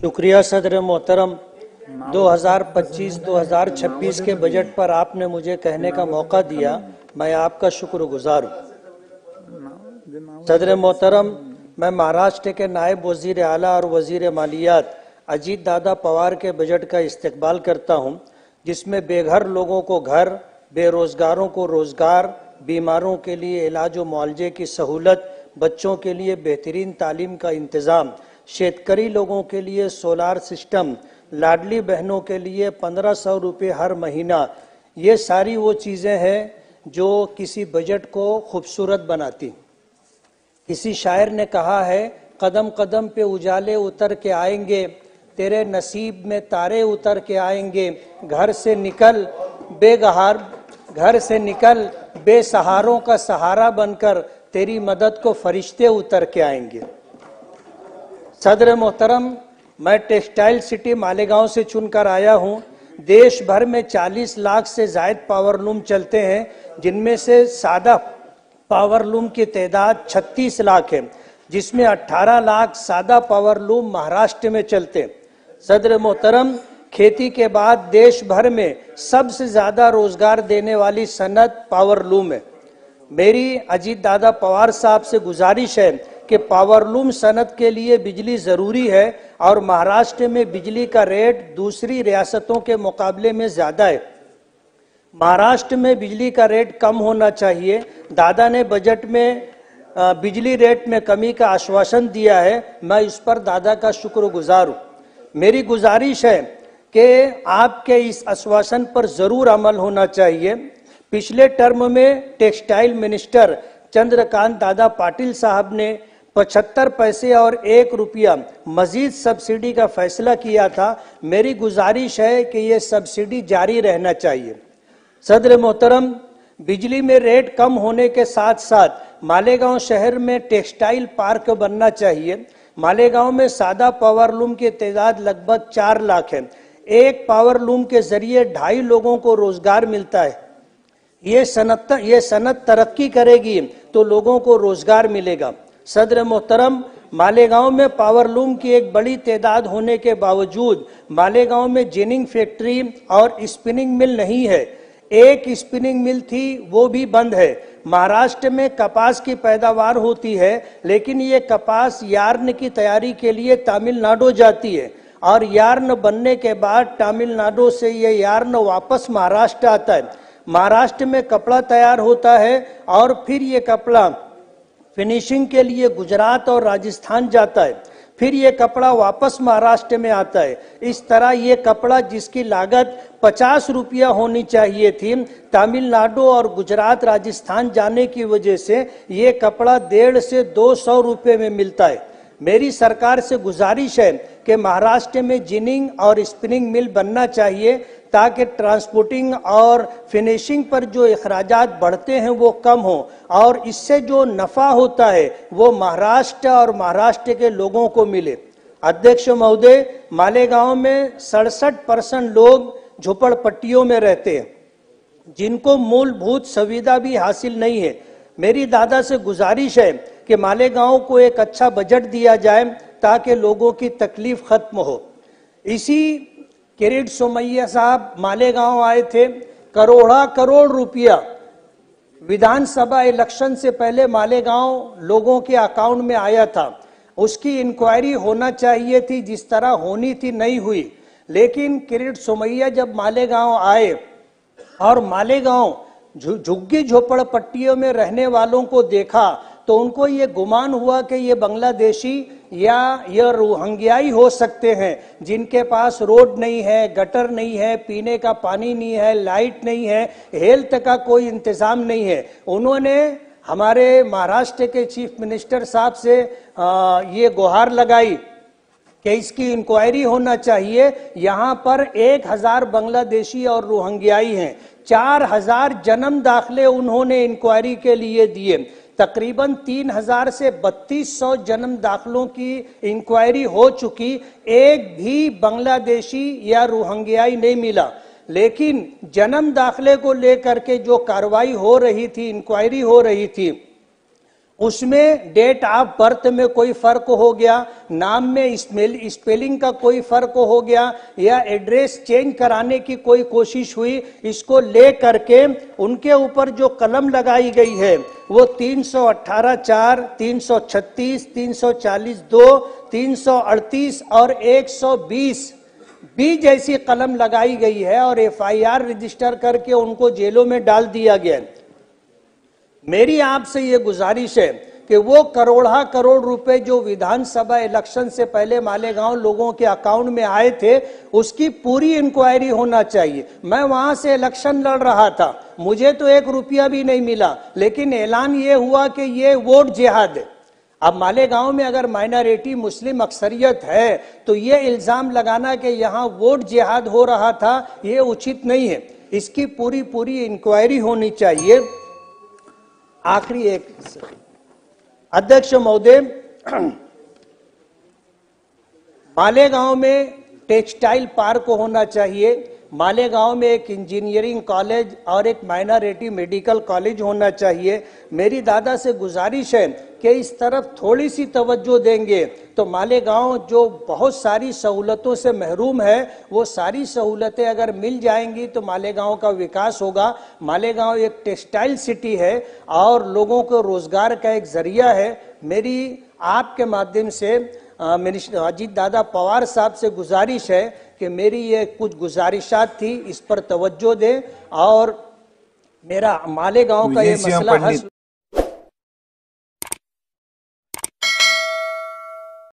शुक्रिया सदर मोहतरम। 2025-2026 के बजट पर आपने मुझे कहने का मौका दिया, मैं आपका शुक्रगुजार हूँ। सदर मोहतरम, मैं महाराष्ट्र के नायब वजीर आला और वजीर मालियात अजीत दादा पवार के बजट का इस्तकबाल करता हूँ, जिसमें बेघर लोगों को घर, बेरोजगारों को रोजगार, बीमारों के लिए इलाज व मुआवजे की सहूलत, बच्चों के लिए बेहतरीन तालीम का इंतज़ाम, शेतकरी लोगों के लिए सोलार सिस्टम, लाडली बहनों के लिए 1500 रुपये हर महीना, ये सारी वो चीज़ें हैं जो किसी बजट को खूबसूरत बनाती। किसी शायर ने कहा है, कदम कदम पे उजाले उतर के आएंगे, तेरे नसीब में तारे उतर के आएंगे, घर से निकल बेसहारों का सहारा बनकर तेरी मदद को फरिश्ते उतर के आएंगे। सदर मोहतरम, मैं टेक्सटाइल सिटी मालेगांव से चुनकर आया हूं। देश भर में 40 लाख से जायद पावरलूम चलते हैं, जिनमें से सादा पावरलूम की तादाद 36 लाख है, जिसमें 18 लाख सादा पावरलूम महाराष्ट्र में चलते हैं। सदर मोहतरम, खेती के बाद देश भर में सबसे ज्यादा रोजगार देने वाली सनत पावरलूम है। मेरी अजीत दादा पवार साहब से गुजारिश है कि पावरलूम सनत के लिए बिजली जरूरी है और महाराष्ट्र में बिजली का रेट दूसरी रियासतों के मुकाबले में ज्यादा है। महाराष्ट्र में बिजली का रेट कम होना चाहिए। दादा ने बजट में बिजली रेट में कमी का आश्वासन दिया है, मैं इस पर दादा का शुक्रगुजार हूँ। मेरी गुजारिश है कि आपके इस आश्वासन पर जरूर अमल होना चाहिए। पिछले टर्म में टेक्सटाइल मिनिस्टर चंद्रकांत दादा पाटिल साहब ने 75 पैसे और 1 रुपया मजीद सब्सिडी का फैसला किया था। मेरी गुजारिश है कि ये सब्सिडी जारी रहना चाहिए। सदर मोहतरम, बिजली में रेट कम होने के साथ साथ मालेगांव शहर में टेक्सटाइल पार्क बनना चाहिए। मालेगांव में सादा पावरलूम की तादाद लगभग 4 लाख है। एक पावरलूम के जरिए 2.5 लोगों को रोजगार मिलता है। ये सनत तरक्की करेगी तो लोगों को रोजगार मिलेगा। सदर मोहतरम, मालेगांव में पावरलूम की एक बड़ी तादाद होने के बावजूद मालेगांव में जिनिंग फैक्ट्री और स्पिनिंग मिल नहीं है। एक स्पिनिंग मिल थी, वो भी बंद है। महाराष्ट्र में कपास की पैदावार होती है, लेकिन ये कपास यार्न की तैयारी के लिए तमिलनाडु जाती है और यार्न बनने के बाद तमिलनाडु से ये यार्न वापस महाराष्ट्र आता है। महाराष्ट्र में कपड़ा तैयार होता है और फिर ये कपड़ा फिनिशिंग के लिए गुजरात और राजस्थान जाता है, फिर ये कपड़ा वापस महाराष्ट्र में आता है। इस तरह ये कपड़ा जिसकी लागत 50 रुपया होनी चाहिए थी, तमिलनाडु और गुजरात राजस्थान जाने की वजह से ये कपड़ा 150 से 200 रुपये में मिलता है। मेरी सरकार से गुजारिश है कि महाराष्ट्र में जिनिंग और स्पिनिंग मिल बनना चाहिए, ताकि ट्रांसपोर्टिंग और फिनिशिंग पर जो अखराजात बढ़ते हैं वो कम हो और इससे जो नफा होता है वो महाराष्ट्र और महाराष्ट्र के लोगों को मिले। अध्यक्ष महोदय, मालेगांव में 67% लोग झोपड़पट्टियों में रहते हैं, जिनको मूलभूत सुविधा भी हासिल नहीं है। मेरी दादा से गुजारिश है कि मालेगांव को एक अच्छा बजट दिया जाए ताकि लोगों की तकलीफ खत्म हो। इसी किरीट सोमैया साहब मालेगांव आए थे, करोड़ रुपया विधानसभा इलेक्शन से पहले मालेगांव लोगों के अकाउंट में आया था। उसकी इंक्वायरी होना चाहिए थी, जिस तरह होनी थी नहीं हुई। लेकिन किरीट सोमैया जब मालेगांव आए और मालेगांव झुग्गी झोपड़पट्टियों में रहने वालों को देखा तो उनको ये गुमान हुआ कि ये बांग्लादेशी या ये रोहिंग्याई हो सकते हैं, जिनके पास रोड नहीं है, गटर नहीं है, पीने का पानी नहीं है, लाइट नहीं है, हेल्थ का कोई इंतजाम नहीं है। उन्होंने हमारे महाराष्ट्र के चीफ मिनिस्टर साहब से ये गुहार लगाई कि इसकी इंक्वायरी होना चाहिए। यहाँ पर 1000 बांग्लादेशी और रोहिंग्याई हैं। 4000 जन्म दाखिले उन्होंने इंक्वायरी के लिए दिए। तकरीबन 3000 से 3200 जन्म दाखिलों की इंक्वायरी हो चुकी, एक भी बांग्लादेशी या रोहिंग्याई नहीं मिला। लेकिन जन्म दाखिले को लेकर के जो कार्रवाई हो रही थी, इंक्वायरी हो रही थी, उसमें डेट ऑफ बर्थ में कोई फर्क हो गया, नाम में स्पेलिंग का कोई फर्क हो गया, या एड्रेस चेंज कराने की कोई कोशिश हुई, इसको ले करके उनके ऊपर जो कलम लगाई गई है वो 318(4), 336, 340(2), 338 और 120 बी जैसी कलम लगाई गई है और एफआईआर रजिस्टर करके उनको जेलों में डाल दिया गया। मेरी आपसे ये गुजारिश है कि वो करोड़ रुपए जो विधानसभा इलेक्शन से पहले मालेगांव लोगों के अकाउंट में आए थे, उसकी पूरी इंक्वायरी होना चाहिए। मैं वहां से इलेक्शन लड़ रहा था, मुझे तो 1 रुपया भी नहीं मिला, लेकिन ऐलान ये हुआ कि ये वोट जिहाद है। अब मालेगांव में अगर माइनॉरिटी मुस्लिम अक्सरियत है तो ये इल्जाम लगाना कि यहाँ वोट जिहाद हो रहा था, ये उचित नहीं है। इसकी पूरी इंक्वायरी होनी चाहिए। आखिरी एक, अध्यक्ष महोदय, मालेगांव में टेक्सटाइल पार्क होना चाहिए, मालेगांव में एक इंजीनियरिंग कॉलेज और एक माइनॉरिटी मेडिकल कॉलेज होना चाहिए। मेरी दादा से गुजारिश है कि इस तरफ थोड़ी सी तवज्जो देंगे तो मालेगांव जो बहुत सारी सहूलतों से महरूम है, वो सारी सहूलतें अगर मिल जाएंगी तो मालेगांव का विकास होगा। मालेगांव एक टेक्सटाइल सिटी है और लोगों को रोजगार का एक जरिया है। मेरी आपके माध्यम से मिनिस्टर अजीत दादा पवार साहब से गुजारिश है कि मेरी ये कुछ गुजारिशात थी, इस पर तवज्जो दें और मेरा मालेगांव का ये मसला हल